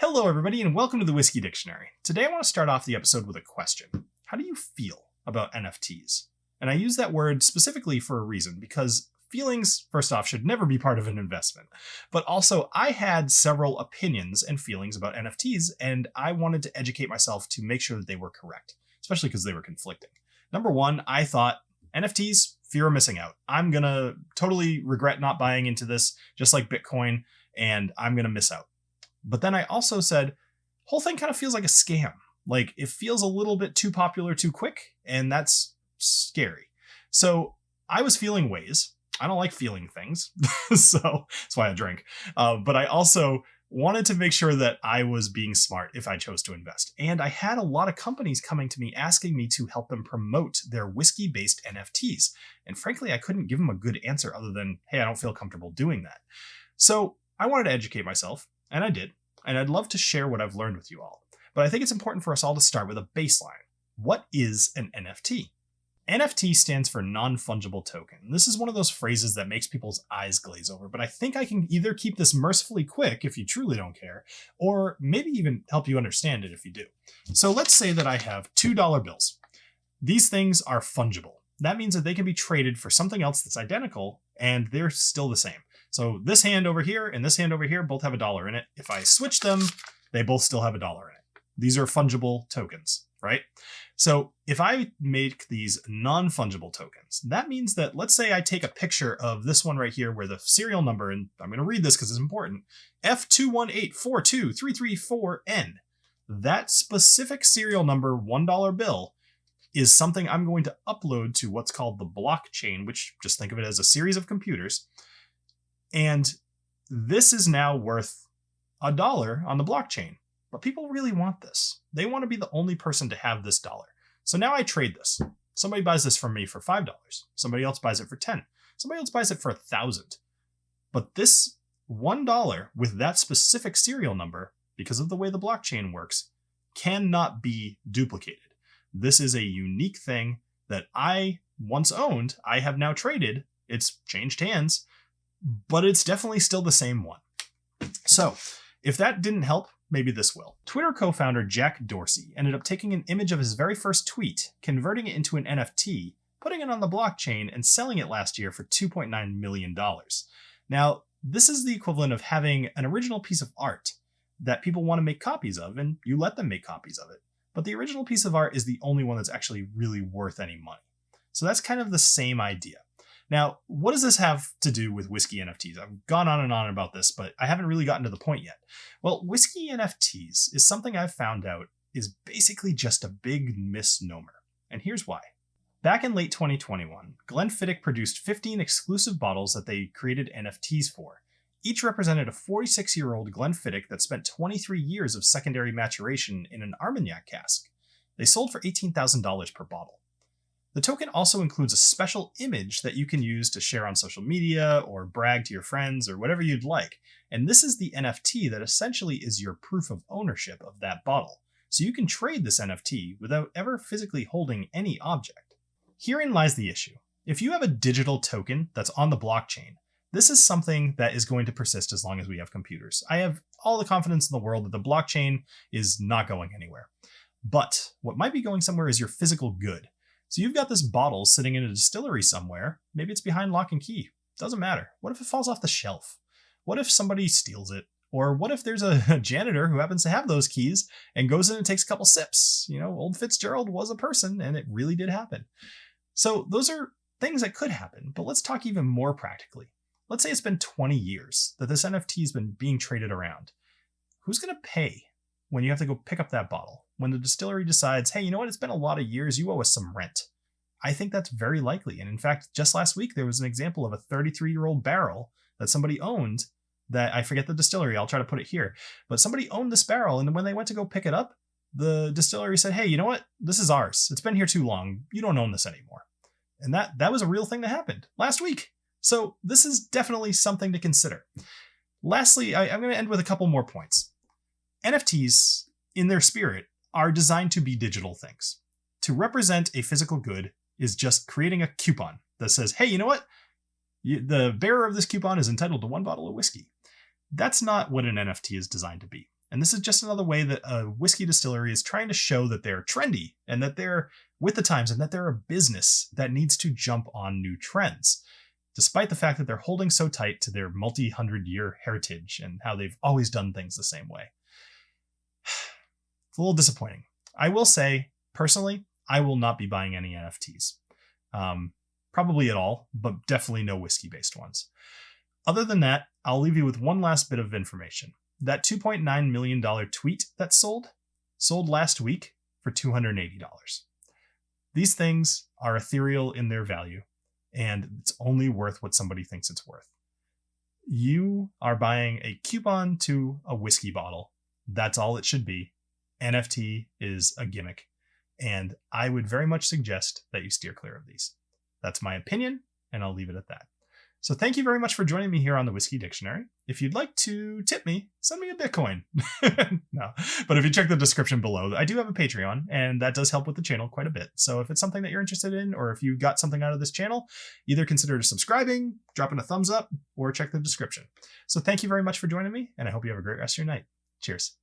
Hello, everybody, and welcome to the Whiskey Dictionary. Today, I want to start off the episode with a question. How do you feel about NFTs? And I use that word specifically for a reason, because feelings, first off, should never be part of an investment. But also, I had several opinions and feelings about NFTs, and I wanted to educate myself to make sure that they were correct, especially because they were conflicting. Number one, I thought NFTs, fear of missing out. I'm going to totally regret not buying into this, just like Bitcoin, and I'm going to miss out. But then I also said, whole thing kind of feels like a scam. Like it feels a little bit too popular too quick, and that's scary. So I was feeling ways. I don't like feeling things, so that's why I drink. But I also wanted to make sure that I was being smart if I chose to invest. And I had a lot of companies coming to me asking me to help them promote their whiskey-based NFTs. And frankly, I couldn't give them a good answer other than, hey, I don't feel comfortable doing that. So I wanted to educate myself. And I did, and I'd love to share what I've learned with you all. But I think it's important for us all to start with a baseline. What is an NFT? NFT stands for non-fungible token. This is one of those phrases that makes people's eyes glaze over, but I think I can either keep this mercifully quick if you truly don't care, or maybe even help you understand it if you do. So let's say that I have $2 bills. These things are fungible. That means that they can be traded for something else that's identical, and they're still the same. So this hand over here and this hand over here both have $1 in it. If I switch them, they both still have $1 in it. These are fungible tokens, right? So if I make these non-fungible tokens, that means that let's say I take a picture of this one right here where the serial number, and I'm going to read this because it's important, F218423334N. That specific serial number $1 bill is something I'm going to upload to what's called the blockchain, which just think of it as a series of computers. And this is now worth $1 on the blockchain. But people really want this. They want to be the only person to have this dollar. So now I trade this. Somebody buys this from me for $5. Somebody else buys it for $10. Somebody else buys it for $1,000. But this $1 with that specific serial number, because of the way the blockchain works, cannot be duplicated. This is a unique thing that I once owned. I have now traded. It's changed hands. But it's definitely still the same one. So if that didn't help, maybe this will. Twitter co-founder Jack Dorsey ended up taking an image of his very first tweet, converting it into an NFT, putting it on the blockchain, and selling it last year for $2.9 million. Now, this is the equivalent of having an original piece of art that people want to make copies of, and you let them make copies of it. But the original piece of art is the only one that's actually really worth any money. So that's kind of the same idea. Now, what does this have to do with whiskey NFTs? I've gone on and on about this, but I haven't really gotten to the point yet. Well, whiskey NFTs is something I've found out is basically just a big misnomer. And here's why. Back in late 2021, Glenfiddich produced 15 exclusive bottles that they created NFTs for. Each represented a 46-year-old Glenfiddich that spent 23 years of secondary maturation in an Armagnac cask. They sold for $18,000 per bottle. The token also includes a special image that you can use to share on social media or brag to your friends or whatever you'd like. And this is the NFT that essentially is your proof of ownership of that bottle. So you can trade this NFT without ever physically holding any object. Herein lies the issue. If you have a digital token that's on the blockchain, this is something that is going to persist as long as we have computers. I have all the confidence in the world that the blockchain is not going anywhere. But what might be going somewhere is your physical good. So you've got this bottle sitting in a distillery somewhere. Maybe it's behind lock and key. Doesn't matter. What if it falls off the shelf? What if somebody steals it? Or what if there's a janitor who happens to have those keys and goes in and takes a couple sips? You know, old Fitzgerald was a person and it really did happen. So those are things that could happen, but let's talk even more practically. Let's say it's been 20 years that this NFT has been being traded around. Who's going to pay when you have to go pick up that bottle? When the distillery decides, hey, you know what, it's been a lot of years, you owe us some rent. I think that's very likely. And in fact, just last week, there was an example of a 33-year-old barrel that somebody owned that I forget the distillery. I'll try to put it here. But somebody owned this barrel. And when they went to go pick it up, the distillery said, hey, you know what? This is ours. It's been here too long. You don't own this anymore. And that was a real thing that happened last week. So this is definitely something to consider. Lastly, I'm going to end with a couple more points. NFTs, in their spirit, are designed to be digital things. To represent a physical good is just creating a coupon that says, hey, you know what? The bearer of this coupon is entitled to one bottle of whiskey. That's not what an NFT is designed to be. And this is just another way that a whiskey distillery is trying to show that they're trendy and that they're with the times and that they're a business that needs to jump on new trends, despite the fact that they're holding so tight to their multi-hundred-year heritage and how they've always done things the same way. It's a little disappointing. I will say, personally, I will not be buying any NFTs. Probably at all, but definitely no whiskey-based ones. Other than that, I'll leave you with one last bit of information. That $2.9 million tweet that sold last week for $280. These things are ethereal in their value, and it's only worth what somebody thinks it's worth. You are buying a coupon to a whiskey bottle. That's all it should be. NFT is a gimmick, and I would very much suggest that you steer clear of these. That's my opinion, and I'll leave it at that. So thank you very much for joining me here on the Whiskey Dictionary. If you'd like to tip me, send me a Bitcoin. No, but if you check the description below, I do have a Patreon, and that does help with the channel quite a bit. So if it's something that you're interested in, or if you got something out of this channel, either consider subscribing, dropping a thumbs up, or check the description. So thank you very much for joining me, and I hope you have a great rest of your night. Cheers.